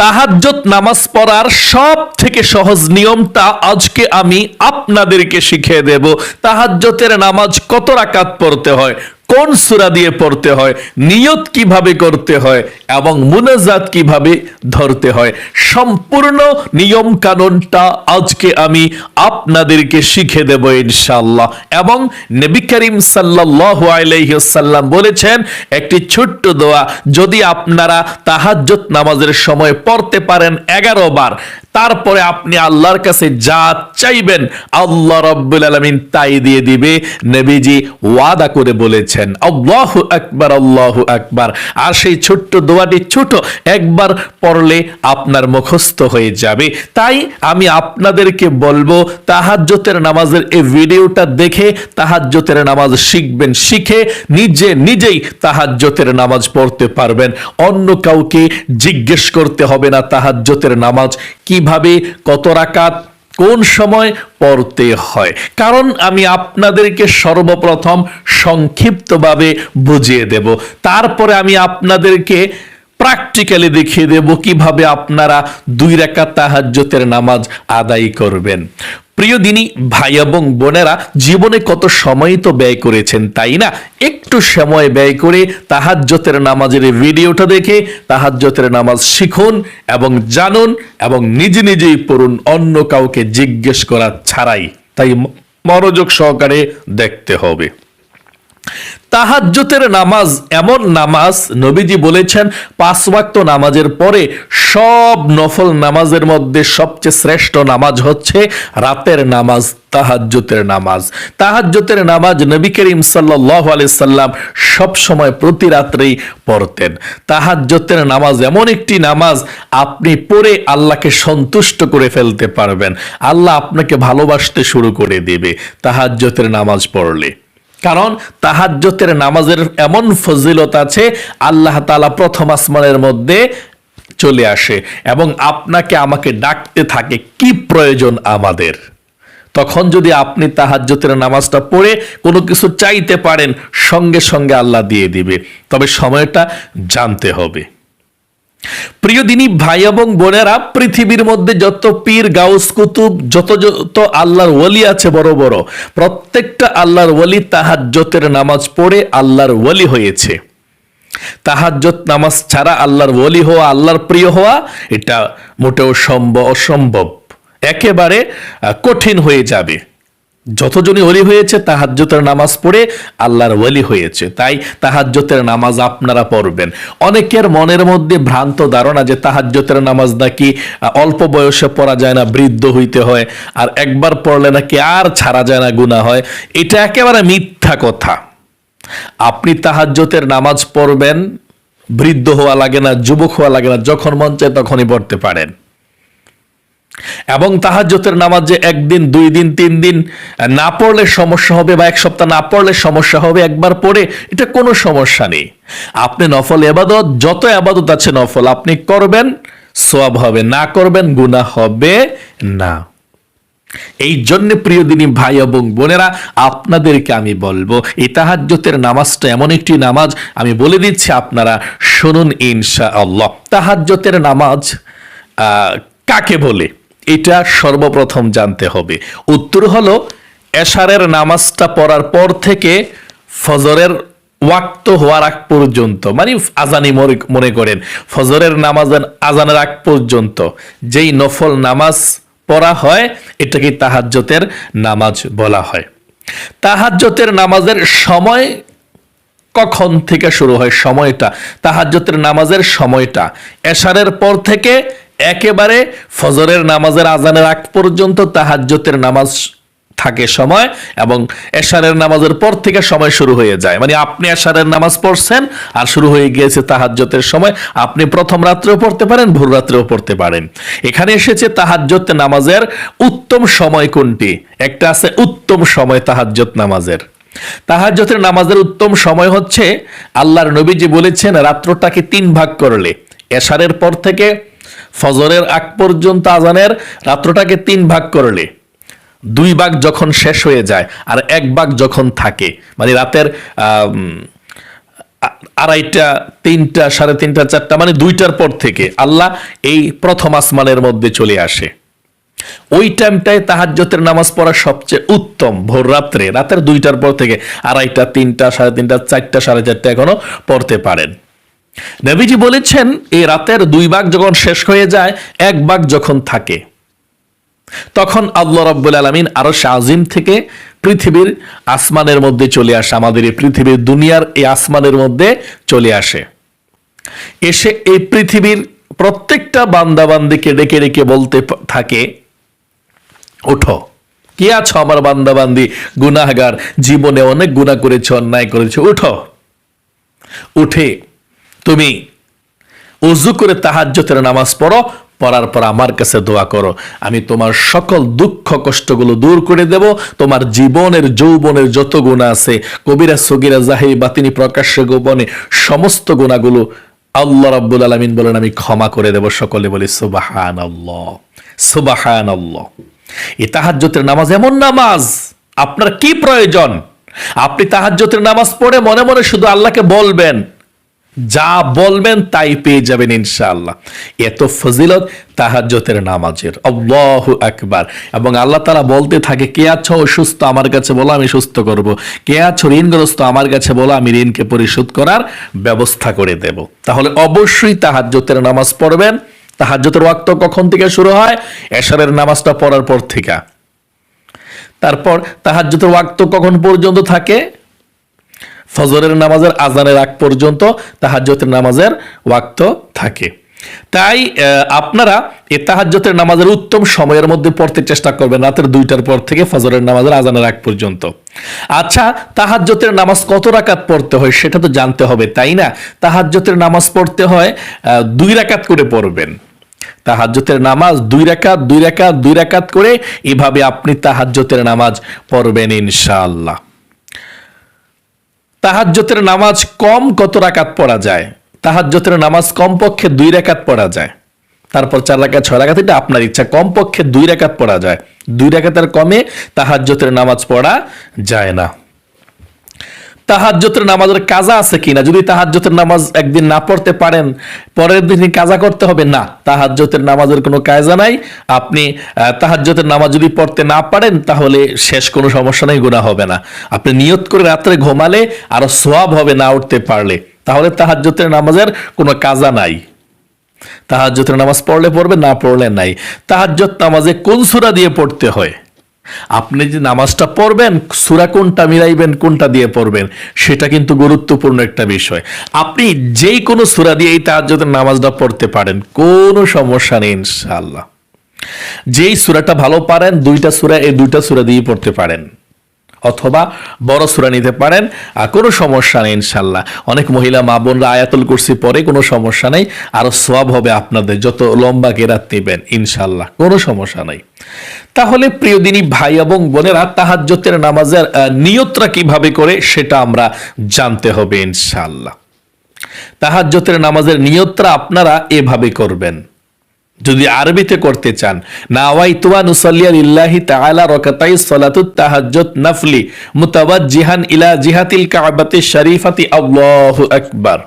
তাহাজ্জুদ নামাজ পড়ার সব থেকে সহজ নিয়মটা আজকে আমি আপনাদেরকে শিখিয়ে দেব। তাহাজ্জুদের নামাজ কত রাকাত পড়তে হয়, কোন সূরা দিয়ে পড়তে হয়, নিয়ত কিভাবে করতে হয় এবং মুনাজাত কিভাবে ধরতে হয়, সম্পূর্ণ নিয়ম কানুনটা আজকে আমি আপনাদেরকে শিখে দেব ইনশাআল্লাহ। এবং নবী করিম সাল্লাল্লাহু আলাইহি ওয়াসাল্লাম বলেছেন, একটি ছোট্ট দোয়া যদি আপনারা তাহাজ্জুদ নামাজের সময় পড়তে পারেন 11 বার, তারপরে আপনি আল্লাহর কাছে যা চাইবেন আল্লাহ রাব্বুল আলামিন তাই দিয়ে দিবে। নবীজি ওয়াদা করে বলেছেন, আল্লাহু আকবার, আল্লাহু আকবার। আর সেই ছোট্ট দোয়াটি ছোট, একবার পড়লে আপনার মুখস্থ হয়ে যাবে। তাই আমি আপনাদেরকে বলবো, তাহাজ্জুদের নামাজের এই ভিডিওটা দেখে তাহাজ্জুদের নামাজ শিখবেন, শিখে নিজেই তাহাজ্জুদের নামাজ পড়তে পারবেন। অন্য কাউকে জিজ্ঞেস করতে হবে না তাহাজ্জুদের নামাজ কিভাবে, কত রাকাত, কোন সময় পড়তে হয়। কারণ আমি আপনাদেরকে সর্বপ্রথম সংক্ষিপ্তভাবে বুঝিয়ে দেব, তারপরে আমি আপনাদেরকে প্র্যাকটিক্যালি দেখিয়ে দেব কিভাবে আপনারা 2 রাকাত তাহাজ্জুদের নামাজ আদায় করবেন। প্রিয় দিনী ভাই এবং বোনেরা, জীবনে কত সময় তো ব্যয় করেছেন, তাই না? একটু সময় ব্যয় করে তাহাজ্জুদের নামাজের ভিডিওটা দেখে তাহাজ্জুদের নামাজ শিখুন এবং জানুন এবং নিজেই পড়ুন, অন্য কাউকে জিজ্ঞেস করা ছাড়াই। তাই মনোযোগ সহকারে দেখতে হবে। তাহাজ্জুদের নামাজ এমন নামাজ, নবীজি বলেছেন 5 ওয়াক্ত নামাজের পরে সব নফল নামাজের মধ্যে সবচেয়ে শ্রেষ্ঠ নামাজ হচ্ছে রাতের নামাজ, তাহাজ্জুদের নামাজ। তাহাজ্জুদের নামাজ নবী করিম সাল্লাল্লাহু আলাইহি সাল্লাম সব সময় প্রতি রাত্রেই পড়তেন। তাহাজ্জুদের নামাজ এমন একটি নামাজ, আপনি পড়ে আল্লাহকে সন্তুষ্ট করে ফেলতে পারবেন। আল্লাহ আপনাকে ভালোবাসতে শুরু করে দেবে তাহাজ্জুদের নামাজ পড়লে। কারণ তাহাজ্জুদের নামাজের এমন ফজিলত আছে, আল্লাহ তাআলা প্রথম আসমানের মধ্যে চলে আসে এবং আপনাকে আমাকে ডাকতে থাকে, কি প্রয়োজন আমাদের। তখন যদি আপনি তাহাজ্জুদের নামাজটা পড়ে কোনো কিছু চাইতে পারেন, সঙ্গে সঙ্গে আল্লাহ দিয়ে দিবে, তবে সময়টা জানতে হবে। প্রিয় দিনী ভাই এবং বোনেরা, পৃথিবীর মধ্যে যত পীর, গাউস, কুতুব, যত আল্লাহর ওলি আছে বড় বড়, প্রত্যেকটা আল্লাহর ওলি তাহাজ্জুদের নামাজ পড়ে আল্লাহর ওলি হয়েছে। তাহাজ্জুদ নামাজ ছাড়া আল্লাহর ওলি হওয়া, আল্লাহর প্রিয় হওয়া, এটা মোটেও অসম্ভব, একেবারে কঠিন হয়ে যাবে। যতজনই ওলি হয়েছে তাহাজ্জুদের নামাজ পড়ে আল্লাহর ওলি হয়েছে। তাই তাহাজ্জুদের নামাজ আপনারা পড়বেন। অনেকের মনের মধ্যে ভ্রান্ত ধারণা যে তাহাজ্জুদের নামাজ নাকি অল্প বয়সে পড়া যায় না, বৃদ্ধ হইতে হয়, আর একবার পড়লে নাকি আর ছাড়া যায় না, গুনাহ হয়। এটা একেবারে মিথ্যা কথা। আপনি তাহাজ্জুদের নামাজ পড়বেন, বৃদ্ধ হওয়া লাগে না, যুবক হওয়া লাগে না, যখন মন চায় তখনই পড়তে পারেন। এবং তাহাজ্জুদের নামাজ যে 1 দিন, 2 দিন, 3 দিন না পড়লে সমস্যা হবে বা 1 সপ্তাহ না পড়লে সমস্যা হবে, একবার পড়ে এটা কোনো সমস্যা নেই। আপনি নফল ইবাদত, যত ইবাদত আছে নফল আপনি করবেন, সওয়াব হবে, না করবেন গুনাহ হবে না। এই জন্য প্রিয় দিনী ভাই এবং বোনেরা, আপনাদেরকে আমি বলবো, এই তাহাজ্জুদের নামাজটা এমন একটি নামাজ, আমি বলে দিচ্ছি, আপনারা শুনুন ইনশাআল্লাহ। তাহাজ্জুদের নামাজ কাকে বলে এটা সর্বপ্রথম জানতে হবে। উত্তর হলো, এশারের নামাজটা পড়ার পর থেকে ফজরের ওয়াক্ত হওয়ার আগ পর্যন্ত, মানে আজানি মনে করেন, ফজরের নামাজ আজানের আগ পর্যন্ত যেই নফল নামাজ পড়া হয়, এটাকে তাহাজ্জুদের নামাজ বলা হয়। তাহাজ্জুদের নামাজের সময় কখন থেকে শুরু হয়? সময়টা, তাহাজ্জুদের নামাজের সময়টা এশারের পর থেকে একেবারে ফজরের নামাজের আজানের আগ পর্যন্ত তাহাজ্জুদের নামাজ থাকে সময়, এবং এশারের নামাজের পর থেকে সময় শুরু হয়ে যায়। মানে আপনি এশারের নামাজ পড়ছেন আর শুরু হয়ে গিয়েছে তাহাজ্জুদের সময়। আপনি প্রথম রাত্রেও পড়তে পারেন, ভোর রাত্রেও পড়তে পারেন। এখানে এসেছে তাহাজ্জুদ নামাজের উত্তম সময় কোনটি। একটা আছে উত্তম সময় তাহাজ্জুদ নামাজের। তাহাজ্জুদের নামাজের উত্তম সময় হচ্ছে, আল্লাহর নবীজি বলেছেন, রাত্রটাকে 3 ভাগ করলে, এশারের পর থেকে ফজরের আগ পর্যন্ত আজানের রাত্রটাকে 3 ভাগ করলে, 2 ভাগ যখন শেষ হয়ে যায় আর 1 ভাগ যখন থাকে, মানে রাতের আড়াইটা, 3টা, 3:30, 4টা, মানে 2টার পর থেকে আল্লাহ এই প্রথম আসমানের মধ্যে চলে আসে। ওই টাইমটায় তাহাজ্জুদের নামাজ পড়া সবচেয়ে উত্তম। ভোর রাতের 2টার পর থেকে আড়াইটা, 3টা, 3:30, 4টা, 4:30 এখনো পড়তে পারেন। নবীজি বলেছেন এই রাতের 2 ভাগ যখন শেষ হয়ে যায়, 1 ভাগ যখন থাকে, তখন আল্লাহ রাব্বুল আলামিন আরশ আজিম থেকে পৃথিবীর আসমানের মধ্যে চলে আসে, আমাদের এই পৃথিবীর দুনিয়ার এই আসমানের মধ্যে চলে আসে। এসে এই পৃথিবীর প্রত্যেকটা বান্দাবান্দিকে ডেকে ডেকে বলতে থাকে, ওঠো, কে আছো আমার বান্দাবান্দি, গুনাহগার, জীবনে অনেক গুনাহ করেছো, অন্যায় করেছো, উঠো, উঠে তুমি ওযু করে তাহাজ্জুদের নামাজ পড়ো, পড়ার পর আমার কাছে দোয়া করো, আমি তোমার সকল দুঃখ কষ্টগুলো দূর করে দেব, তোমার জীবনের যৌবনের যত গুনাহ আছে, কবিরা সগীরা জাহিরি বাতিনি প্রকাশ্য গোপনে সমস্ত গুনাহগুলো আল্লাহ রাব্বুল আলামিন বলেন আমি ক্ষমা করে দেব। সকলে বলি সুবহানাল্লাহ, সুবহানাল্লাহ। এই তাহাজ্জুদের নামাজ এমন নামাজ, আপনার কি প্রয়োজন? আপনি তাহাজ্জুদের নামাজ পড়ে মনে মনে শুধু আল্লাহকে বলবেন, যা বলবেন তাই পেয়ে যাবেন ইনশাআল্লাহ। এত ফজিলত তাহাজ্জুদের নামাজের, আল্লাহু আকবার। এবং আল্লাহ তাআলা বলতে থাকে, কে আছো অসুস্থ আমার কাছে বলো, আমি সুস্থ করব। কে আছো ঋণগ্রস্ত আমার কাছে বলো, আমি ঋণকে পরিশোধ করার ব্যবস্থা করে দেব। তাহলে অবশ্যই তাহাজ্জুদের নামাজ পড়বেন। তাহাজ্জুদের ওয়াক্ত কখন থেকে শুরু হয়? এশারের নামাজটা পড়ার পর থেকে। তারপর তাহাজ্জুদের ওয়াক্ত কখন পর্যন্ত থাকে? ফজরের নামাজের আজানের আগ পর্যন্ত তাহাজ্জুদের নামাজের ওয়াক্ত থাকে। তাই আপনারা এই তাহাজ্জুদের নামাজের উত্তম সময়ের মধ্যে পড়তে চেষ্টা করবেন, রাতের 2টার পর থেকে ফজরের নামাজের আজানের আগ পর্যন্ত। আচ্ছা, তাহাজ্জুদের নামাজ কত রাকাত পড়তে হয় সেটা তো জানতে হবে, তাই না? তাহাজ্জুদের নামাজ পড়তে হয় 2 রাকাত করে পড়বেন। তাহাজ্জুদের নামাজ 2 রাকাত 2 রাকাত 2 রাকাত করে এভাবে আপনি তাহাজ্জুদের নামাজ পড়বেন ইনশাআল্লাহ। তাহাজ্জুদের নামাজ কম কত রাকাত পড়া যায়? তাহাজ্জুদের নামাজ কমপক্ষে 2 রাকাত পড়া যায়, তারপর 4 রাকাত, 6 রাকাত, এটা আপনার ইচ্ছা। কমপক্ষে 2 রাকাত পড়া যায়, 2 রাকাতের কমে তাহাজ্জুদের নামাজ পড়া যায় না। তাহাজ্জুদের নামাজের কাজা আছে কিনা? যদি তাহাজ্জুদের নামাজ একদিন না পড়তে পারেন, পরের দিন কাজা করতে হবে না, তাহাজ্জুদের নামাজের কোনো কায়দা নাই। আপনি তাহাজ্জুদের নামাজ যদি পড়তে না পারেন তাহলে শেষ, কোনো সমস্যা নেই, গুনাহ হবে না। আপনি নিয়ত করে রাত্রে ঘুমালে আরো সওয়াব হবে না উঠতে পারলে, তাহলে তাহাজ্জুদের নামাজের কোনো কাজা নাই। তাহাজ্জুদের নামাজ পড়লে পড়বে, না পড়লে নাই। তাহাজ্জুদ নামাজে কোন সূরা দিয়ে পড়তে হয়? আপনি যে নামাজটা পড়বেন, সূরা কোনটা মিলাইবেন, কোনটা দিয়ে পড়বেন, সেটা কিন্তু গুরুত্বপূর্ণ একটা বিষয়। আপনি যেই কোনো সূরা দিয়ে এই তাহাজ্জুদের নামাজটা পড়তে পারেন, কোনো সমস্যা নেই ইনশাআল্লাহ। যেই সূরাটা ভালো পারেন, 2টা সূরা, এই 2টা সূরা দিয়ে পড়তে পারেন, অথবা বড় সূরা নিতে পারেন, আর কোনো সমস্যা নেই ইনশাআল্লাহ। অনেক মহিলা মা বোনরা আয়াতুল কুরসি পড়ে, কোনো সমস্যা নেই, আরো সওয়াব হবে আপনাদের যত লম্বা কেরাত নেবেন ইনশাআল্লাহ, কোনো সমস্যা নাই। তাহলে প্রিয় দিনী ভাই এবং বোনেরা, তাহাজ্জুদের নামাজের নিয়তটা কিভাবে করে সেটা আমরা জানতে হবে ইনশাআল্লাহ। তাহাজ্জুদের নামাজের নিয়তটা আপনারা এভাবে করবেন, যদি আরবিতে করতে চান, নাওয়াইতু আন উসাল্লিয়া লিল্লাহি তাআলা রাকাতাই সালাতুত তাহাজ্জুদ নাফলি মুতাওয়াজ্জিহান ইলা জিহাতিল কাবাতি শরীফাতি, আল্লাহু আকবার।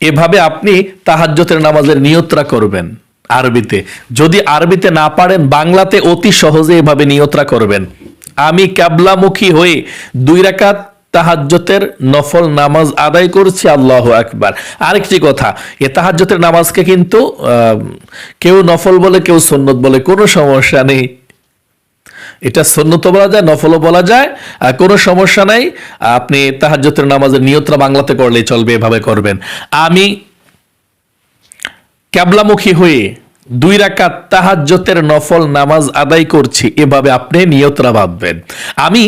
এভাবে আপনি তাহাজ্জুদের নামাজের নিয়তটা করবেন আরবিতে। যদি আরবিতে না পারেন, বাংলাতে অতি সহজে এভাবে নিয়তটা করবেন, আমি কিবলামুখী হয়ে 2 রাকাত তাহাজ্জুদের নফল নামাজ আদায় করছি, আল্লাহু আকবার। আরেকটি কথা, এ তাহাজ্জুদের নামাজকে কিন্তু কেউ নফল বলে, কেউ সুন্নত বলে, কোনো সমস্যা নেই। এটা সুন্নতও বলা যায়, নফলও বলা যায়, কোনো সমস্যা নাই। আপনি তাহাজ্জুদের নামাজের নিয়তটা বাংলাতে করলেই চলবে, এভাবে করবেন, আমি কিবলামুখী হয়ে 2 রাকাত তাহাজ্জুদের নফল নামাজ আদায় করছি, এভাবে আপনি নিয়তরা বাঁধবেন। আমি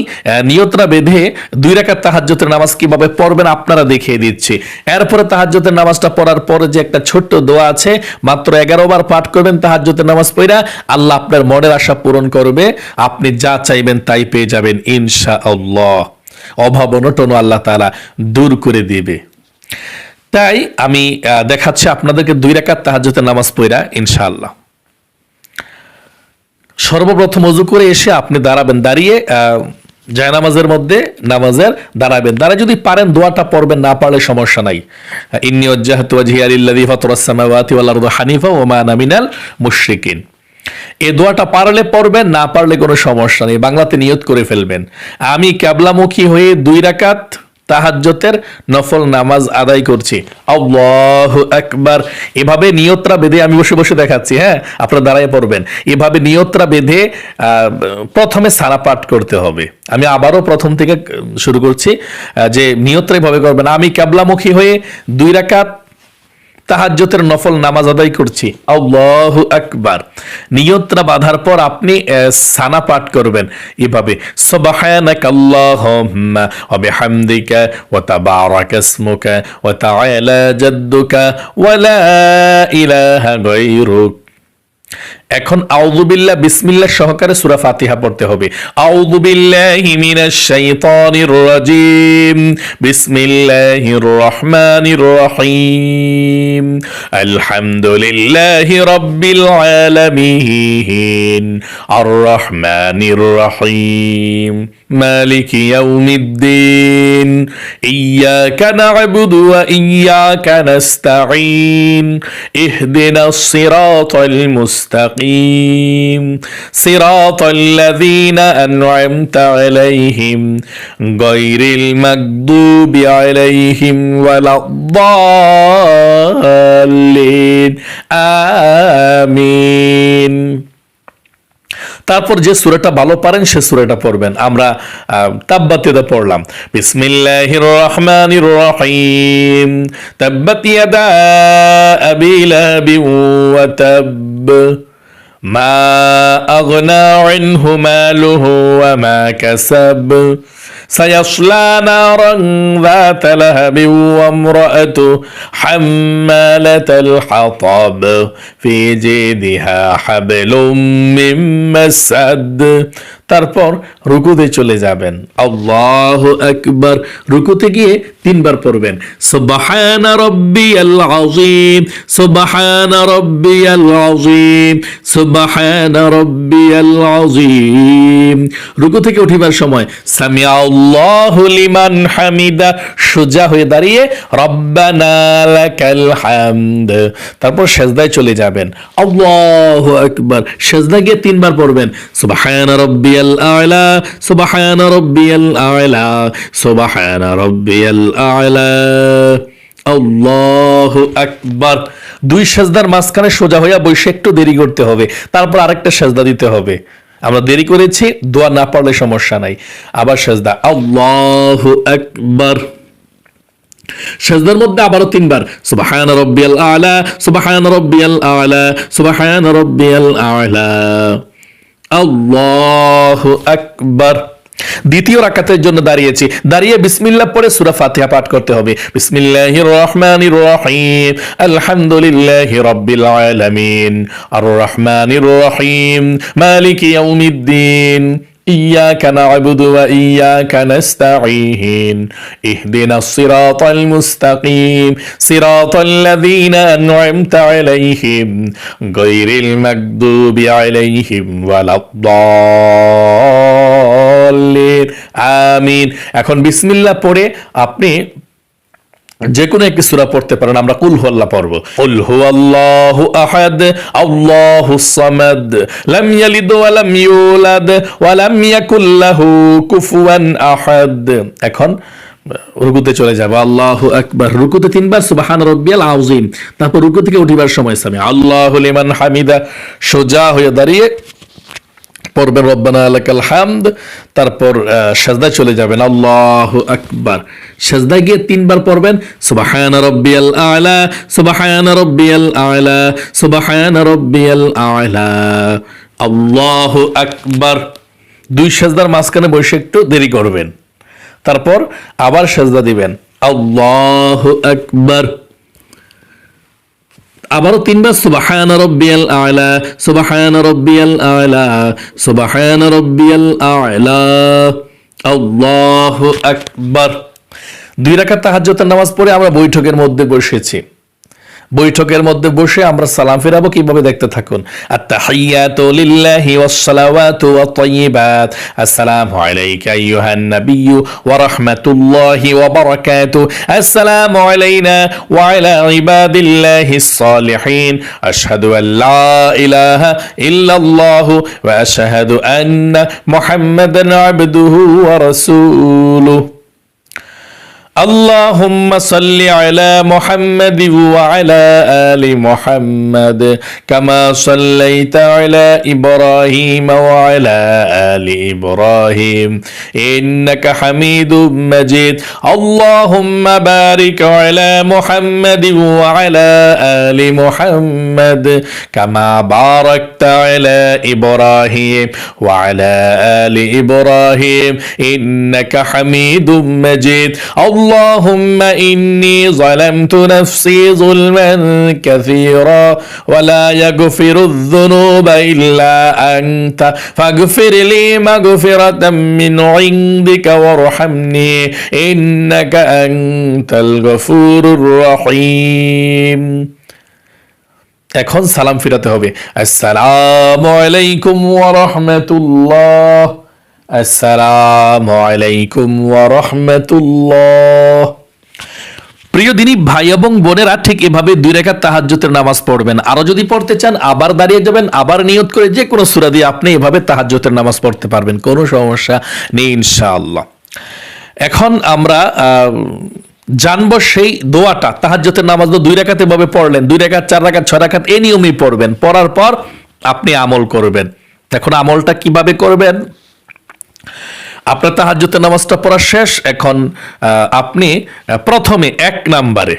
নিয়তরা বেঁধে 2 রাকাত তাহাজ্জুদের নামাজ কিভাবে পড়বেন আপনারা দেখিয়ে দিচ্ছি। এরপরে তাহাজ্জুদের নামাজটা পড়ার পরে যে একটা ছোট্ট দোয়া আছে, মাত্র 11 বার পাঠ করবেন তাহাজ্জুদের নামাজ পড়া, আল্লাহ আপনার মনের আশা পূরণ করবে, আপনি যা চাইবেন তাই পেয়ে যাবেন ইনশাআল্লাহ। অভাব অনটন আল্লাহ তাআলা দূর করে দিবে। তাই আমি দেখাচ্ছি আপনাদেরকে 2 রাকাত তাহাজ্জুদের নামাজ পড়া ইনশাআল্লাহ। সর্বপ্রথম ওযু করে এসে আপনি দাঁড়াবেন, দাঁড়িয়ে জায়নামাজের মধ্যে নামাজের দাঁড়াবেন, দাঁড়ায় যদি পারেন দোয়াটা পড়বেন, না পারলে সমস্যা নাই। ইন্নী ওয়াজ্জাহতু ওয়াজহিয়া লিল্লাযী ফাতারাস সামাওয়াতি ওয়াল আরদি হানিফা ওয়া মা আনা মিনাল মুশরিকিন। এই দোয়াটা পারলে পড়বেন, না পারলে কোনো সমস্যা নেই, বাংলাতে নিয়ত করে ফেলবেন, আমি কিবলামুখী হয়ে 2 রাকাত তাহাজ্জুদের নফল নামাজ আদায় করছি, আল্লাহু আকবার। এভাবে নিয়তটা বেঁধে, আমি বসে বসে দেখাচ্ছি, হ্যাঁ আপনারা দাঁড়ায় পড়বেন, এভাবে নিয়তটা বেঁধে প্রথমে সারা পাঠ করতে হবে। আমি আবারও প্রথম থেকে শুরু করছি, যে নিয়তটা এভাবে করবেন, আমি কিবলামুখী হয়ে 2 রাকাত তাহাজ্জুদের নফল নামাজ আদায় করছি, আল্লাহু আকবার। নিয়তটা বাঁধার পর আপনি সানা পাঠ করবেন এভাবে, সুবহানাকা আল্লাহুম্মা ওয়া বিহামদিকা ওয়া তাবারাকা ইসমুকা ওয়া তাআলা জাদ্দুকা ওয়া লা ইলাহা গায়রুক। এখন আউযু বিল্লাহ বিসমিল্লাহ সহকারে সূরা ফাতিহা পড়তে হবে। আউযু বিল্লাহি মিনাশ শাইতানির রাজিম, বিসমিল্লাহির রহমানির রহিম, আলহামদুলিল্লাহি রাব্বিল আলামিন, আর রহমানির রহিম, মালিকি ইয়াউমিদ্দিন, ইয়্যাকা না'বুদু ওয়া ইয়্যাকা নাস্তাঈন, ইহদিনাস সিরাতাল মুস্তাকিম, সিরাতাল লাযীনা আন'আমতা আলাইহিম গায়রিল মাগদুবি আলাইহিম ওয়ালাদ-দাল্লিন, আমিন। তারপর যে সূরাটা ভালো পারেন সে সূরাটা পড়বেন। আমরা তাব্বাত ইয়াদা পড়লাম, বিসমিল্লাহির রহমানির রহিম, তাব্বাত ইয়াদা আবি লাহাবিন ওয়া তাব, মা আগনা আনহু মালুহু ওয়া মা কাসাব, سيصلى نارا ذات لهب وامرأته حمالة الحطب في جيدها حبل من مسد। তারপর রুকুতে চলে যাবেন, আল্লাহু আকবার। রুকুতে গিয়ে 3 বার পড়বেন, সুবহানা রাব্বিয়াল আযীম, সুবহানা রাব্বিয়াল আযীম, সুবহানা রাব্বিয়াল আযীম। রুকু থেকে উঠিবার সময় সামিআ আল্লাহু লিমান হামিদা, সোজা হয়ে দাঁড়িয়ে রব্বানা লাকাল হামদ। তারপর সেজদায় চলে যাবেন, আল্লাহু আকবার। সেজদা গিয়ে 3 বার পড়বেন, সুবহানা রাব্বিয়াল আ'লা, সুবহানা রাব্বিয়াল আ'লা, সুবহানা রাব্বিয়াল আ'লা, আল্লাহু আকবার। 2 সেজদার মাঝখানে সোজা হইয়া বসে একটু দেরি করতে হবে, তারপর আরেকটা সেজদা দিতে হবে। আমরা দেরি করেছি, দোয়া না পড়লে সমস্যা নাই। আবার সেজদা, আল্লাহু আকবার। সেজদার মধ্যে আবারও 3 বার, সুবহানা রাব্বিয়াল আ'লা, সুবহানা রাব্বিয়াল আ'লা, সুবহানা রাব্বিয়াল আ'লা, আল্লাহু আকবার। দ্বিতীয় রাকাতের জন্য দাঁড়িয়েছি, দাঁড়িয়ে বিসমিল্লাহ পড়ে সূরা ফাতিহা পাঠ করতে হবে। বিসমিল্লাহির রহমানির রহিম, আলহামদুলিল্লাহি রাব্বিল আলামিন, আর রহমানির রহিম, মালিকি ইয়াউমিদ্দিন, ইয়্যাকা না'বুদু ওয়া ইয়্যাকা নাস্তাঈন, ইহদিনাস সিরাতাল মুস্তাকিম, সিরাতাল লাযীনা আন'আমতা আলাইহিম গায়রিল মাগদুবি আলাইহিম ওয়ালাদ-দাল্লিন, আমিন। এখন বিসমিল্লাহ পড়ে আপনি যে কোনো একটি সূরা পড়তে পারেন। আমরা কুল হুয়াল্লাহ পড়ব, কুল হুয়াল্লাহু আহাদ, আল্লাহুস সামাদ, লাম ইয়ালিদ ওয়া লাম ইউলাদ ওয়া লাম ইয়াকুল লাহু কুফুয়ান আহাদ। এখন রুকুতে চলে যাব, আল্লাহু আকবার। রুকুতে 3 বার সুবহানা রাব্বিয়াল আযীম। তারপর রুকু থেকে উঠিবার সময় সামি আল্লাহু লিমান হামিদা, সোজা হয়ে দাঁড়িয়ে পড়বেন রব্বানা লাকাল হামদ। তারপর সেজদায় চলে যাবেন, আল্লাহু আকবার। সেজদায় গিয়ে 3 বার পড়বেন, সুবহানা রাব্বিয়াল আ'লা, সুবহানা রাব্বিয়াল আ'লা, সুবহানা রাব্বিয়াল আ'লা, আল্লাহু আকবার। 2 সেজদার মাঝখানে বসে একটু দেরি করবেন, তারপর আবার সেজদা দিবেন, আল্লাহু আকবার। আবারও 3 বার সুবহানা রাব্বিয়াল আ'লা, সুবহানা রাব্বিয়াল আ'লা, সুবহানা রাব্বিয়াল আ'লা, আল্লাহু আকবার। 2 রাকাত তাহাজ্জুদের নামাজ পড়ে আমরা বৈঠকের মধ্যে বসেছি। বৈঠকের মধ্যে বসে আমরা সালাম ফিরাবো কিভাবে দেখতে থাকুন। আত-তাহিয়াতু লিল্লাহি ওয়াস-সালাওয়াতু ওয়াত-তাইয়্যিবাত। আসসালামু আলাইকা আইয়ুহান নাবিয়্যু ওয়া রাহমাতুল্লাহি ওয়া বারাকাতুহু। আসসালামু আলাইনা ওয়া আলা ইবাদিল্লাহিস সালিহিন। আশহাদু আল লা ইলাহা ইল্লাল্লাহু ওয়া আশহাদু আন্না মুহাম্মাদান আবদুহু ওয়া রাসূলুহু। اللهم صل على محمد وعلى آل محمد كما صليت على إبراهيم وعلى آل إبراهيم إنك حميد مجيد اللهم بارك على محمد وعلى آل محمد كما باركت على إبراهيم وعلى آل إبراهيم إنك حميد مجيد اللهم إني ظلمت نفسي ظلما كثيرا ولا يغفر الذنوب إلا أنت فاغفر لي مغفرة من عندك وارحمني إنك أنت الغفور الرحيم। এখন সালাম ফিরাতে হবে। আসসালামু আলাইকুম ওয়া রাহমাতুল্লাহ। আসসালামু আলাইকুম ওয়া রাহমাতুল্লাহ। প্রিয় দিনী ভাই এবং বোনেরা, ঠিক এভাবে 2 রাকাত তাহাজ্জুদের নামাজ পড়বেন। আরো যদি পড়তে চান আবার দাঁড়িয়ে যাবেন, আবার নিয়ত করে যে কোনো সূরা দিয়ে আপনি এভাবে তাহাজ্জুদের নামাজ পড়তে পারবেন, কোনো সমস্যা নেই ইনশাআল্লাহ। এখন আমরা জানবো সেই দোয়াটা। তাহাজ্জুদের নামাজ তো 2 রাকাত এভাবে পড়লেন, 2 রাকাত 4 রাকাত 6 রাকাত এই নিয়মেই পড়বেন। পড়ার পর আপনি আমল করবেন। এখন আমলটা কিভাবে করবেন? আপনার তাহাজ্জুদের নামাজটা পড়া শেষ। এখন আপনি প্রথমে 1 নম্বরে,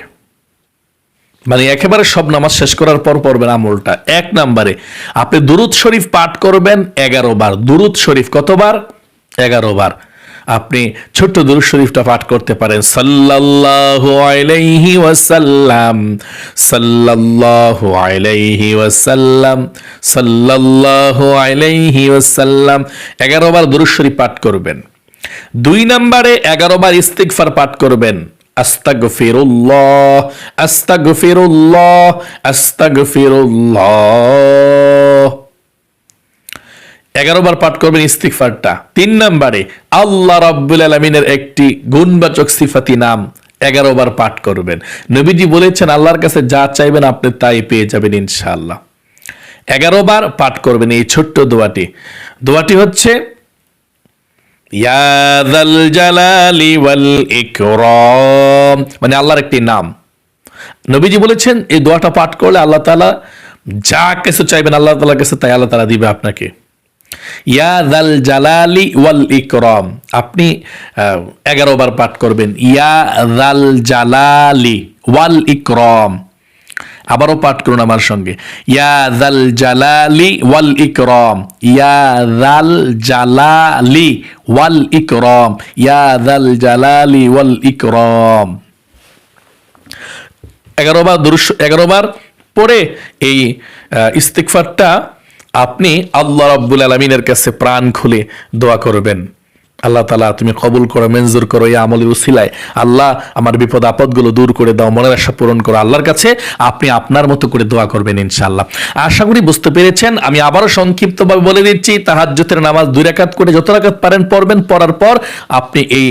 মানে একেবারে সব নামাজ শেষ করার পর পড়বেন আমলটা। 1 নম্বরে আপনি দুরূদ শরীফ পাঠ করবেন 11 বার। দুরূদ শরীফ কতবার? 11 বার। আপনি ছোট্ট দুরূদ শরীফটা পাঠ করতে পারেন, সাল্লাল্লাহু আলাইহি ওয়াসাল্লাম, সাল্লাল্লাহু আলাইহি ওয়াসাল্লাম, সাল্লাল্লাহু আলাইহি ওয়াসাল্লাম। 11 বার দুরূদ শরীফ পাঠ করবেন। 2 নম্বরে 11 বার ইস্তিগফার পাঠ করবেন, আস্তাগফিরুল্লাহ, আস্তাগফিরুল্লাহ, আস্তাগফিরুল্লাহ। 11 বার পাঠ করবেন ইস্তিগফারটা। 3 নম্বরে আল্লাহ রাব্বুল আলামিনের একটি গুণবাচক সিফাতি নাম 11 বার পাঠ করবেন। নবীজি বলেছেন আল্লাহর কাছে যা চাইবেন আপনি তাই পেয়ে যাবেন ইনশাআল্লাহ। 11 বার পাঠ করবেন এই ছোট্ট দোয়াটি। দোয়াটি হচ্ছে ইয়া যাল জালালি ওয়াল ইকরাম, মানে আল্লাহর একটি নাম। নবীজি বলেছেন এই দোয়াটা পাঠ করলে আল্লাহ তাআলা যা কিছু চাইবেন আল্লাহ তাআলার কাছে তাই আল্লাহ তাআলা দিবে আপনাকে। ইয়া যাল জালালি ওয়াল ইকরাম আপনি 11 বার পাঠ করবেন। ইয়া যাল জালালি ওয়াল ইকরাম। আবারও পাঠ করুন আমার সঙ্গে, ইয়া যাল জালালি ওয়াল ইকরাম, ইয়া যাল জালালি ওয়াল ইকরাম, ইয়া যাল জালালি ওয়াল ইকরাম। 11 বার পরে এই ইস্তিগফারটা আপনি আল্লাহ রাব্বুল আলামিনের কাছে প্রাণ খুলে দোয়া করবেন, আল্লাহ তাআলা তুমি কবুল করো, মঞ্জুর করো, এই আমলের উসিলায় আল্লাহ আমার বিপদ আপদগুলো দূর করে দাও, মনের আশা পূরণ করো। আল্লাহর কাছে আপনি আপনার মতো করে দোয়া করবেন ইনশাআল্লাহ। আশা করি বুঝতে পেরেছেন। আমি আবারও সংক্ষিপ্তভাবে বলে দিচ্ছি, তাহাজ্জুদের নামাজ 2 রাকাত করে যত রাকাত পারেন পড়বেন। পড়ার পর আপনি এই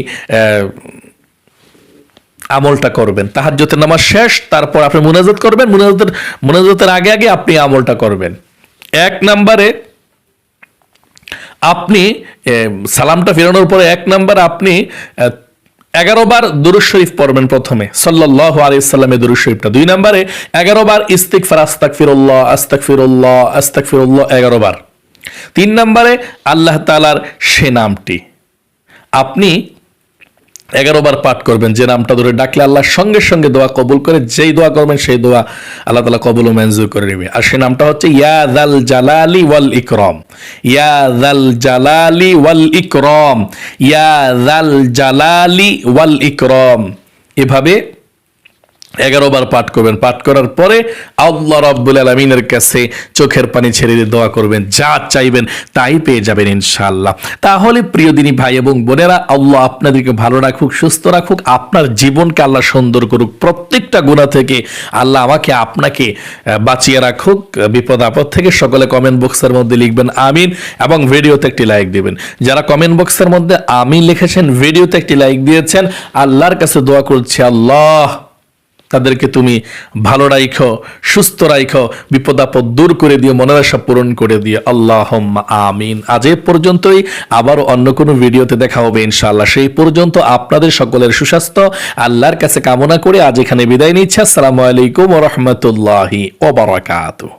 আমলটা করবেন। তাহাজ্জুদের নামাজ শেষ, তারপর আপনি মুনাজাত করবেন। মুনাজাতের আগে আগে আপনি আমলটা করবেন। 1 নম্বরে আপনি সালামটা ফেরানোর পরে 1 নম্বর আপনি 11 বার দুরূদ শরীফ পড়বেন। প্রথমে সাল্লাল্লাহু আলাইহি ওয়াসাল্লামের দুরূদ শরীফটা। 2 নম্বরে 11 বার ইস্তিগফার, আস্তাগফিরুল্লাহ, আস্তাগফিরুল্লাহ, আস্তাগফিরুল্লাহ 11 বার। 3 নম্বরে আল্লাহ তাআলার সে নামটি আপনি 11 বার পাঠ করবেন, যে নামটা ধরে ডাকলে আল্লাহ সঙ্গে সঙ্গে দোয়া কবুল করে। যেই দোয়া করবেন সেই দোয়া আল্লাহ তাআলা কবুল ও মঞ্জুর করে নেবে। আর সেই নামটা হচ্ছে ইয়া যাল জালালি ওয়াল ইকরাম, ইয়া যাল জালালি ওয়াল ইকরাম, ইয়া যাল জালালি ওয়াল ইকরাম। এভাবে 11 বার পাঠ করবেন। পাঠ করার পরে আল্লাহ রাব্বুল আলামিনের কাছে চোখের পানি ছেড়ে দিয়ে দোয়া করবেন, যা চাইবেন তাই পেয়ে যাবেন ইনশাআল্লাহ। তাহলে প্রিয় দিনী ভাই এবং বোনেরা, আল্লাহ আপনাদেরকে ভালো রাখুক, সুস্থ রাখুক, আপনার জীবনকে আল্লাহ সুন্দর করুক, প্রত্যেকটা গুনাহ থেকে আল্লাহ আমাকে আপনাকে বাঁচিয়ে রাখুক, বিপদ আপদ থেকে। সকলে কমেন্ট বক্সের মধ্যে লিখবেন আমিন এবং ভিডিওতে একটি লাইক দিবেন। যারা কমেন্ট বক্সের মধ্যে আমিন লিখেছেন, ভিডিওতে একটি লাইক দিয়েছেন, আল্লাহর কাছে দোয়া করছি, আল্লাহ তাদেরকে তুমি ভালো রাখো, সুস্থ রাখো, বিপদ আপদ দূর করে দিও, মনের আশা পূরণ করে দিও, আল্লাহুম্মা আমিন। আজ এ পর্যন্তই, আবার অন্য কোনো ভিডিওতে দেখা হবে ইনশাআল্লাহ। সেই পর্যন্ত আপনাদের সকলের সুস্বাস্থ্য আল্লাহর কাছে কামনা করে আজ এখানে বিদায় নিচ্ছি। আসসালামু আলাইকুম ওয়া রাহমাতুল্লাহি ওয়া বারাকাতুহু।